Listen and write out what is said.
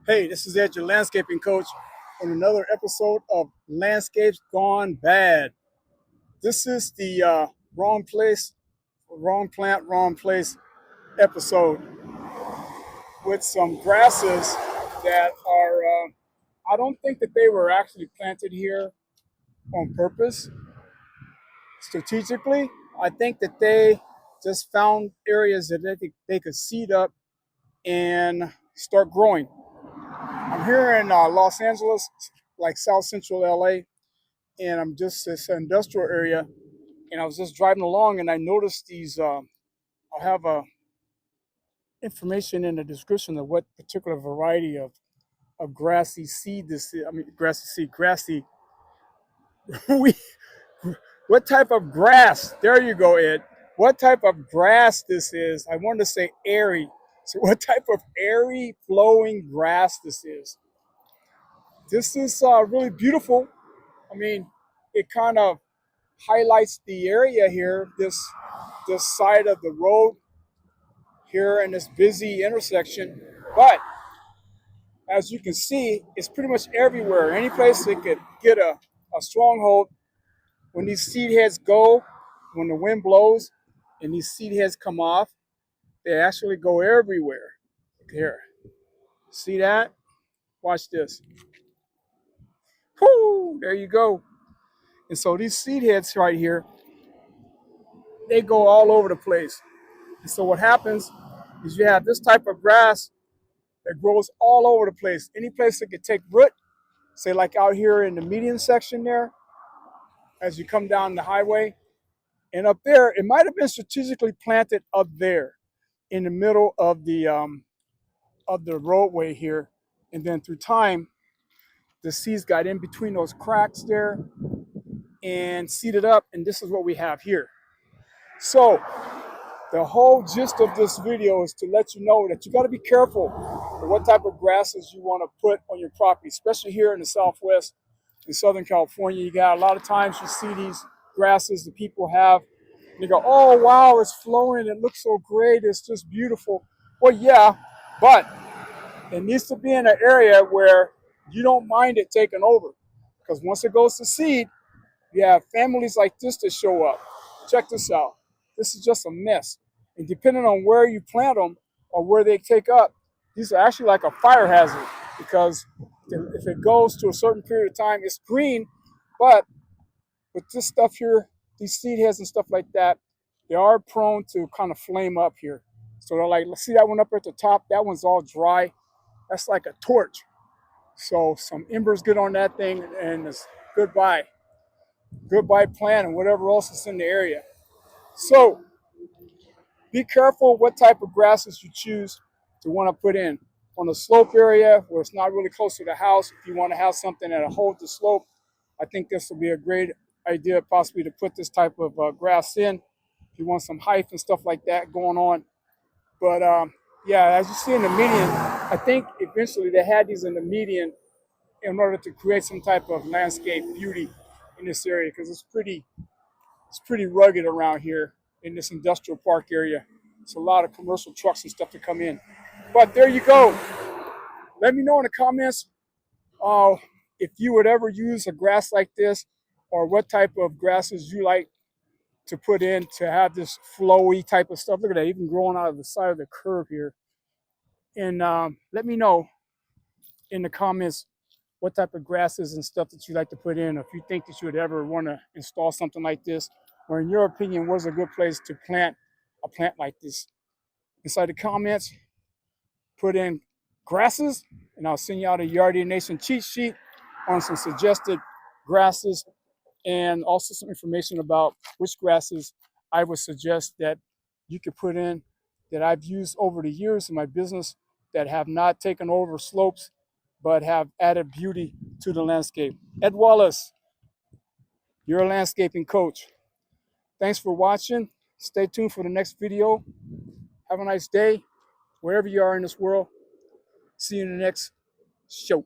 Hey, this is Ed, your landscaping coach, on another episode of Landscapes Gone Bad. This is the wrong place, wrong plant, wrong place episode with some grasses that are, I don't think that they were actually planted here on purpose, strategically. I think that they just found areas that they could seed up and start growing. I'm here in Los Angeles, like South Central LA, and I'm just this industrial area. And I was just driving along, and I noticed these. I'll have information in the description of what particular variety of grassy seed this is. I mean, grassy. we, what type of grass? There you go, Ed. What type of grass this is? I wanted to say airy. So, what type of airy, flowing grass this is? This is really beautiful. I mean, it kind of highlights the area here, this side of the road here in this busy intersection. But as you can see, it's pretty much everywhere. Any place they could get a stronghold. When these seed heads go, when the wind blows and these seed heads come off, they actually go everywhere. Here, see that? Watch this. Whoo, there you go. And so these seed heads right here, they go all over the place. And so what happens is you have this type of grass that grows all over the place. Any place that could take root, say like out here in the median section there, as you come down the highway. And up there, it might have been strategically planted up there in the middle of the roadway here. And then through time, the seeds got in between those cracks there and seeded up. And this is what we have here. So the whole gist of this video is to let you know that you got to be careful of what type of grasses you want to put on your property, especially here in the Southwest, in Southern California. You got a lot of times you see these grasses that people have, and you go, oh, wow, it's flowing. It looks so great. It's just beautiful. Well, yeah, but it needs to be in an area where you don't mind it taking over, because once it goes to seed, you have families like this that show up. Check this out. This is just a mess. And depending on where you plant them or where they take up, these are actually like a fire hazard, because if it goes to a certain period of time, it's green, but with this stuff here, these seed heads and stuff like that, they are prone to kind of flame up here. So they're like, let's see that one up at the top. That one's all dry. That's like a torch. So some embers get on that thing and it's goodbye. Goodbye plant and whatever else is in the area. So be careful what type of grasses you choose to want to put in. On a slope area where it's not really close to the house, if you want to have something that'll hold the slope, I think this will be a great idea possibly to put this type of grass in. If you want some height and stuff like that going on. But yeah, as you see in the median, I think eventually they had these in the median in order to create some type of landscape beauty in this area, because it's pretty rugged around here in this industrial park area. It's a lot of commercial trucks and stuff to come in. But there you go. Let me know in the comments if you would ever use a grass like this, or what type of grasses you like to put in to have this flowy type of stuff. Look at that, even growing out of the side of the curve here. And let me know in the comments what type of grasses and stuff that you like to put in, or if you think that you would ever want to install something like this, or in your opinion, where's a good place to plant a plant like this. Inside the comments, put in grasses, and I'll send you out a Yardie Nation cheat sheet on some suggested grasses, and also some information about which grasses I would suggest that you could put in that I've used over the years in my business that have not taken over slopes, but have added beauty to the landscape. Ed Wallace, your landscaping coach. Thanks for watching. Stay tuned for the next video. Have a nice day, wherever you are in this world. See you in the next show.